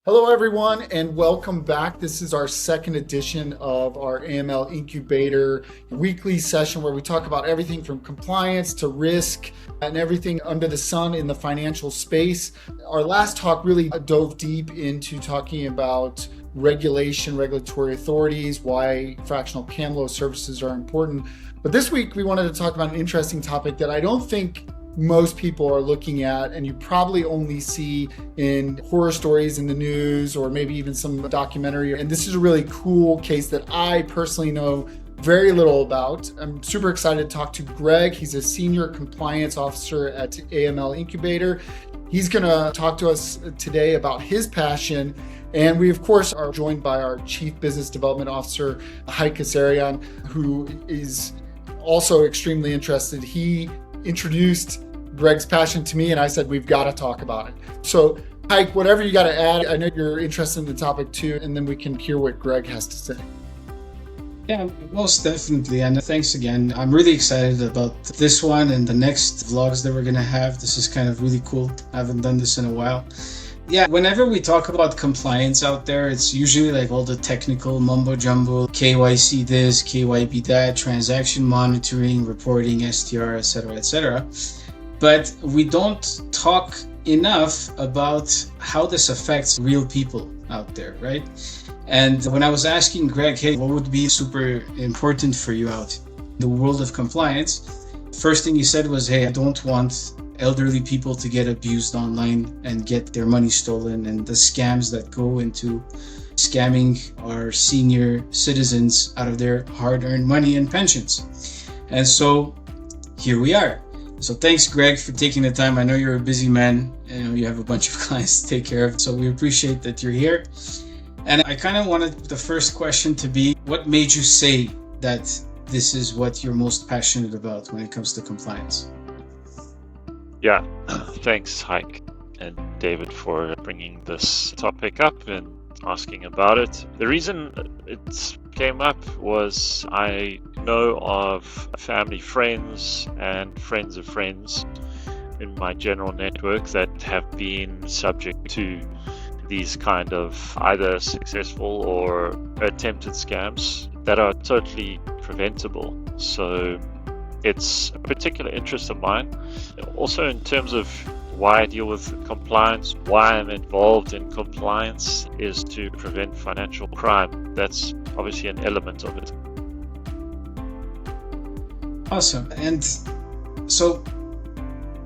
Hello, everyone, and welcome back. This is our second edition of our AML Incubator weekly session where we talk about everything from compliance to risk and everything under the sun in the financial space. Our last talk really dove deep into talking about regulation, regulatory authorities, why fractional CAMLO services are important. But this week, we wanted to talk about an interesting topic that I don't think most people are looking at, and you probably only see in horror stories in the news or maybe even some documentary. And this is a really cool case that I personally know very little about. I'm super excited to talk to Greg. He's a senior compliance officer at AML Incubator. He's going to talk to us today about his passion. And we, of course, are joined by our Chief Business Development Officer, Haik, who is also extremely interested. He introduced Greg's passion to me, and I said, we've got to talk about it. So, Haik, whatever you got to add, I know you're interested in the topic too, and then we can hear what Greg has to say. Yeah, most definitely. And thanks again. I'm really excited about this one and the next vlogs that we're going to have. This is kind of really cool. I haven't done this in a while. Yeah, whenever we talk about compliance out there, it's usually like all the technical mumbo jumbo, KYC this, KYB that, transaction monitoring, reporting, STR, etc., etc. But we don't talk enough about how this affects real people out there, right? And when I was asking Greg, hey, what would be super important for you out in the world of compliance? First thing he said was, hey, I don't want elderly people to get abused online and get their money stolen, and the scams that go into scamming our senior citizens out of their hard-earned money and pensions. And so here we are. So thanks, Greg, for taking the time. I know you're a busy man and you have a bunch of clients to take care of, so we appreciate that you're here. And I kind of wanted the first question to be, what made you say that this is what you're most passionate about when it comes to compliance? Yeah, thanks, Haik and David, for bringing this topic up and asking about it. The reason it came up was I know of family friends and friends of friends in my general network that have been subject to these kind of either successful or attempted scams that are totally preventable. So it's a particular interest of mine. Also, in terms of why I deal with compliance, why I'm involved in compliance is to prevent financial crime. That's obviously an element of it. Awesome. And so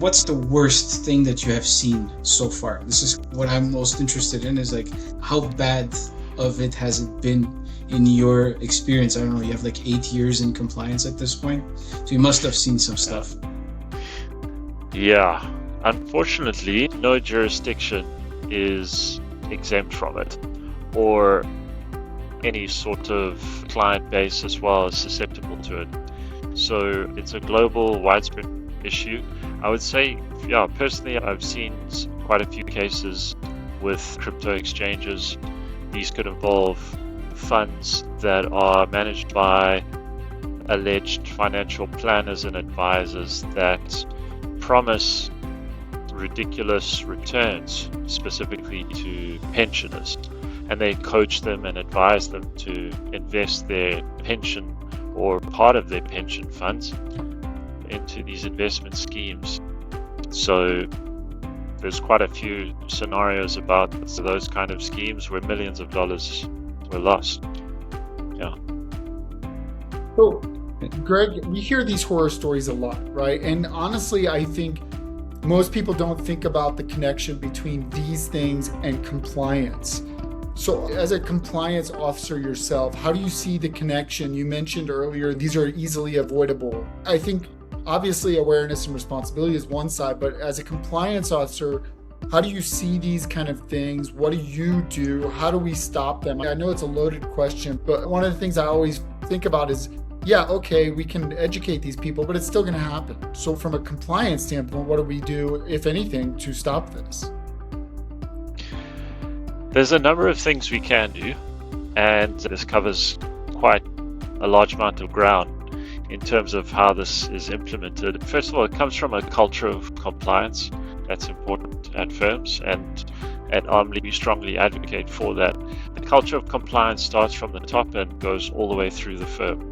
what's the worst thing that you have seen so far? This is what I'm most interested in, is like, how bad of it has it been in your experience? I don't know, you have like 8 years in compliance at this point, so you must have seen some stuff. Yeah, unfortunately, no jurisdiction is exempt from it, or any sort of client base as well is susceptible to it. So it's a global, widespread issue. I would say, yeah, personally, I've seen quite a few cases with crypto exchanges. These could involve funds that are managed by alleged financial planners and advisors that promise ridiculous returns specifically to pensioners, and they coach them and advise them to invest their pension or part of their pension funds into these investment schemes. So there's quite a few scenarios about those kind of schemes where millions of dollars were lost. Yeah. So, Greg, we hear these horror stories a lot, right? And honestly, I think most people don't think about the connection between these things and compliance. So as a compliance officer yourself, how do you see the connection? You mentioned earlier, these are easily avoidable. I think obviously awareness and responsibility is one side, but as a compliance officer, how do you see these kind of things? What do you do? How do we stop them? I know it's a loaded question, but one of the things I always think about is, yeah, okay, we can educate these people, but it's still going to happen. So from a compliance standpoint, what do we do, if anything, to stop this? There's a number of things we can do, and this covers quite a large amount of ground in terms of how this is implemented. First of all, it comes from a culture of compliance that's important at firms, and at AML, we strongly advocate for that. The culture of compliance starts from the top and goes all the way through the firm.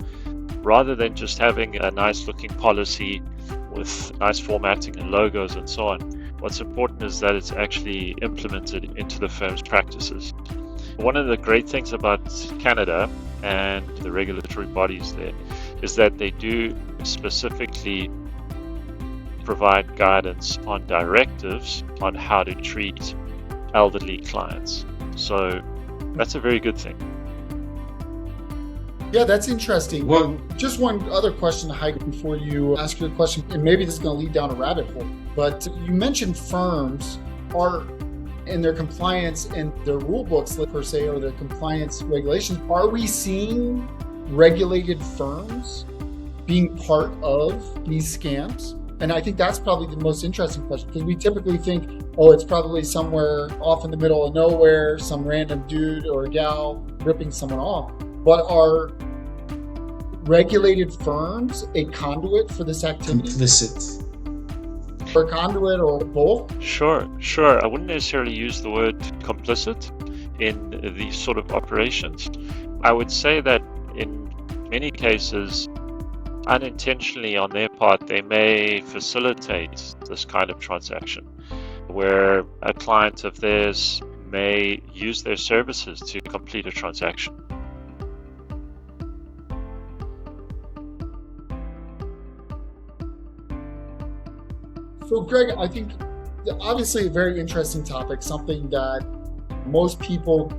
Rather than just having a nice looking policy with nice formatting and logos and so on, what's important is that it's actually implemented into the firm's practices. One of the great things about Canada and the regulatory bodies there is that they do specifically provide guidance on directives on how to treat elderly clients. So that's a very good thing. Yeah, that's interesting. Well, Just one other question to Haik before you ask your question, and maybe this is going to lead down a rabbit hole. But you mentioned firms are in their compliance and their rule books, per se, or their compliance regulations. Are we seeing regulated firms being part of these scams? And I think that's probably the most interesting question, because we typically think, oh, it's probably somewhere off in the middle of nowhere, some random dude or gal ripping someone off. But are regulated firms a conduit for this activity? Complicit. Or a conduit, or both? Sure. I wouldn't necessarily use the word complicit in these sort of operations. I would say that in many cases, unintentionally on their part, they may facilitate this kind of transaction, where a client of theirs may use their services to complete a transaction. So, Greg, I think obviously a very interesting topic, something that most people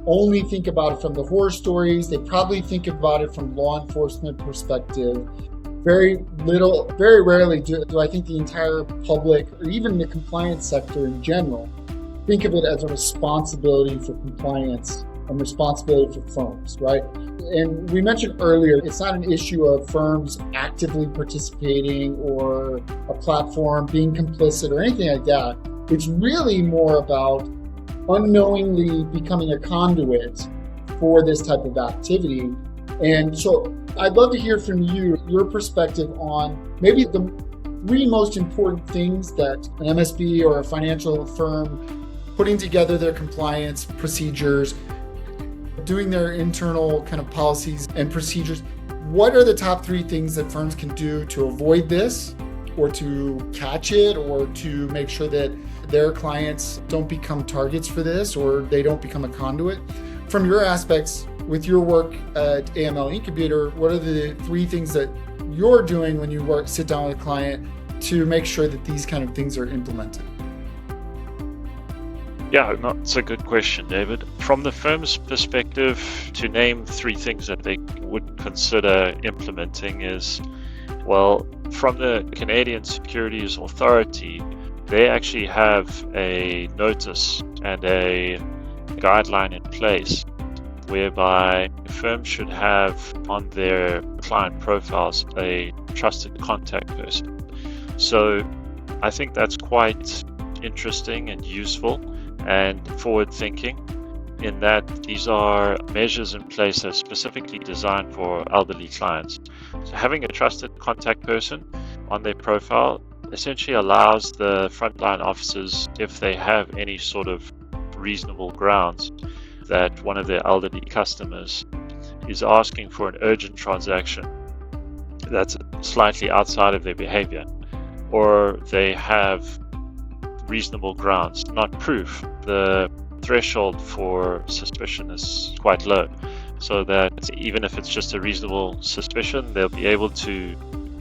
only think about it from the horror stories. They probably think about it from law enforcement perspective. Very rarely do I think the entire public, or even the compliance sector in general, think of it as a responsibility for compliance and responsibility for firms, right? And we mentioned earlier, it's not an issue of firms actively participating or a platform being complicit or anything like that. It's really more about unknowingly becoming a conduit for this type of activity. And so I'd love to hear from you, your perspective on maybe the three most important things that an MSB or a financial firm putting together their compliance procedures, doing their internal kind of policies and procedures. What are the top three things that firms can do to avoid this, or to catch it, or to make sure that their clients don't become targets for this, or they don't become a conduit? From your aspects, with your work at AML Incubator, what are the three things that you're doing when you sit down with a client to make sure that these kind of things are implemented? Yeah, that's a good question, David. From the firm's perspective, to name three things that they would consider implementing is, well, from the Canadian Securities Authority, they actually have a notice and a guideline in place whereby firms should have on their client profiles a trusted contact person. So I think that's quite interesting and useful and forward-thinking, in that these are measures in place that are specifically designed for elderly clients. So having a trusted contact person on their profile essentially allows the frontline officers, if they have any sort of reasonable grounds that one of their elderly customers is asking for an urgent transaction that's slightly outside of their behavior, or they have reasonable grounds, not proof. The threshold for suspicion is quite low, so that even if it's just a reasonable suspicion, they'll be able to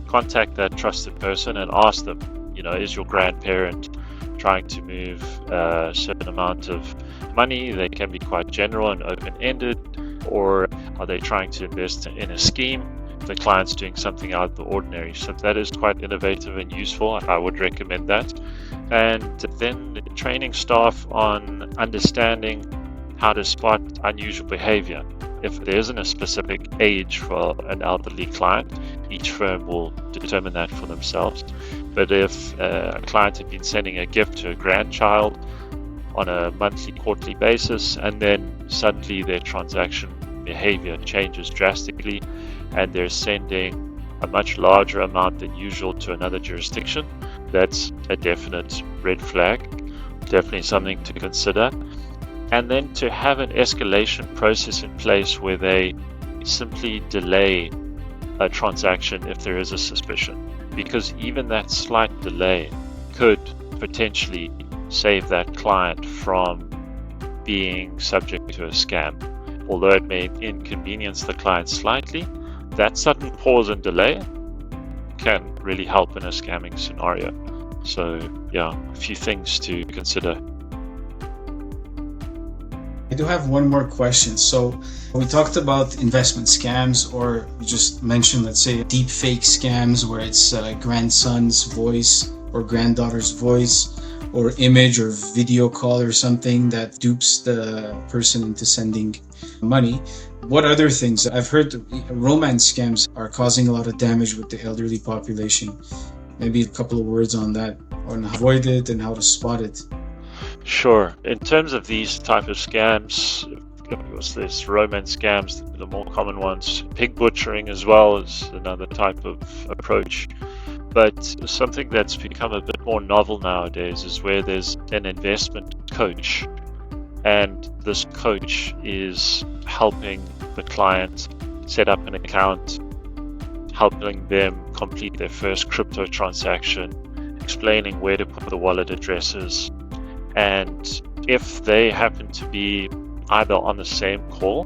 contact that trusted person and ask them, is your grandparent trying to move a certain amount of money? They can be quite general and open-ended, or are they trying to invest in a scheme? The client's doing something out of the ordinary. So that is quite innovative and useful. I would recommend that. And then training staff on understanding how to spot unusual behavior. If there isn't a specific age for an elderly client, each firm will determine that for themselves. But if a client had been sending a gift to a grandchild on a monthly, quarterly basis, and then suddenly their transaction behavior changes drastically, and they're sending a much larger amount than usual to another jurisdiction, that's a definite red flag. definitely something to consider. And then to have an escalation process in place where they simply delay a transaction if there is a suspicion, because even that slight delay could potentially save that client from being subject to a scam. Although it may inconvenience the client slightly, that sudden pause and delay can really help in a scamming scenario. So yeah, a few things to consider. I do have one more question. So we talked about investment scams, or you just mentioned, let's say, deep fake scams where it's grandson's voice or granddaughter's voice or image or video call or something that dupes the person into sending money. What other things? I've heard romance scams are causing a lot of damage with the elderly population. Maybe a couple of words on that, on how to avoid it and how to spot it. Sure. In terms of these type of scams, there's romance scams, the more common ones. Pig butchering as well is another type of approach. But something that's become a bit more novel nowadays is where there's an investment coach, and this coach is helping the client set up an account, helping them complete their first crypto transaction, explaining where to put the wallet addresses. And if they happen to be either on the same call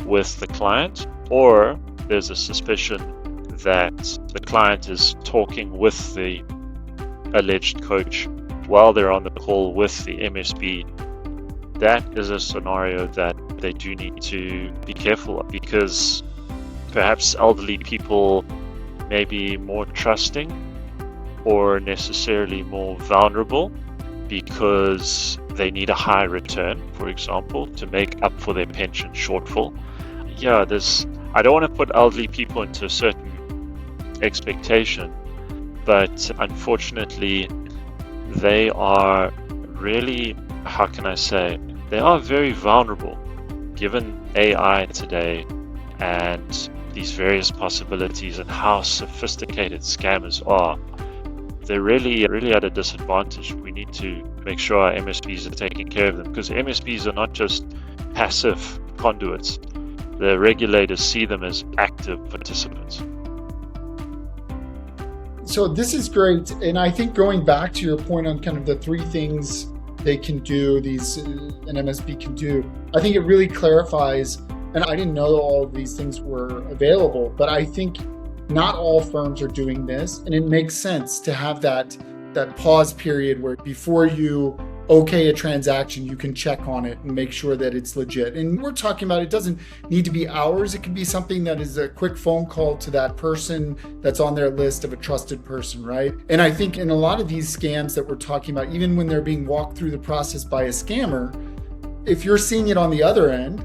with the client, or there's a suspicion that the client is talking with the alleged coach while they're on the call with the MSB, that is a scenario that they do need to be careful of, because perhaps elderly people may be more trusting or necessarily more vulnerable because they need a high return, for example, to make up for their pension shortfall. Yeah, I don't want to put elderly people into a certain expectation, but unfortunately they are really, how can I say, they are very vulnerable given AI today and these various possibilities and how sophisticated scammers are. They're really at a disadvantage. We need to make sure our MSBs are taking care of them, because MSBs are not just passive conduits. The regulators see them as active participants. So this is great. And I think going back to your point on kind of the three things they can do, an MSB can do, I think it really clarifies, and I didn't know all of these things were available, but I think not all firms are doing this, and it makes sense to have that pause period where before you okay a transaction, you can check on it and make sure that it's legit. And we're talking about, it doesn't need to be hours. It can be something that is a quick phone call to that person that's on their list of a trusted person, right? And I think in a lot of these scams that we're talking about, even when they're being walked through the process by a scammer, if you're seeing it on the other end,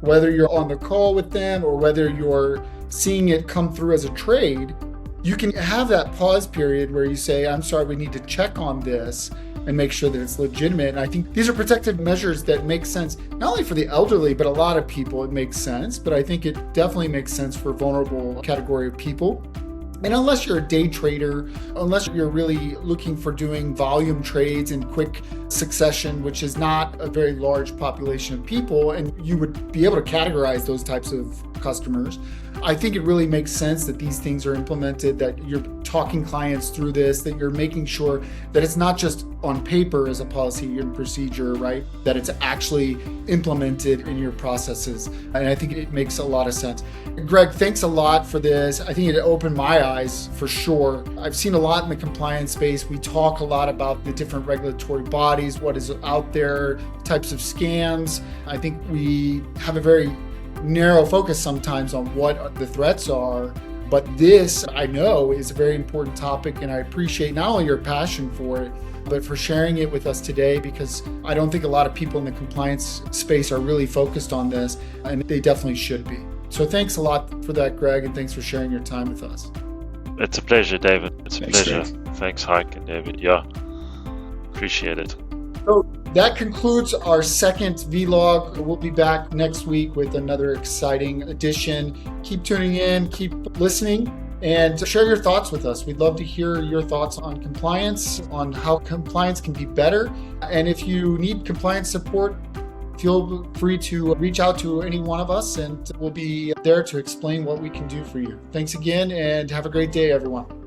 whether you're on the call with them or whether you're seeing it come through as a trade, you can have that pause period where you say, I'm sorry, we need to check on this and make sure that it's legitimate. And I think these are protective measures that make sense, not only for the elderly, but a lot of people it makes sense. But I think it definitely makes sense for vulnerable category of people. And unless you're a day trader, unless you're really looking for doing volume trades in quick succession, which is not a very large population of people, and you would be able to categorize those types of customers, I think it really makes sense that these things are implemented, that you're talking clients through this, that you're making sure that it's not just on paper as a policy and procedure, right? That it's actually implemented in your processes. And I think it makes a lot of sense. Greg, thanks a lot for this. I think it opened my eyes for sure. I've seen a lot in the compliance space. We talk a lot about the different regulatory bodies, what is out there, types of scams. I think we have a very narrow focus sometimes on what the threats are, but this I know is a very important topic, and I appreciate not only your passion for it, but for sharing it with us today, because I don't think a lot of people in the compliance space are really focused on this, and they definitely should be. So thanks a lot for that, Greg, and thanks for sharing your time with us. It's a pleasure, David. It's a Thanks, pleasure. Greg. Thanks, Haik and David. Yeah, appreciate it. So that concludes our second vlog. We'll be back next week with another exciting edition. Keep tuning in, keep listening, and share your thoughts with us. We'd love to hear your thoughts on compliance, on how compliance can be better. And if you need compliance support, feel free to reach out to any one of us, and we'll be there to explain what we can do for you. Thanks again, and have a great day, everyone.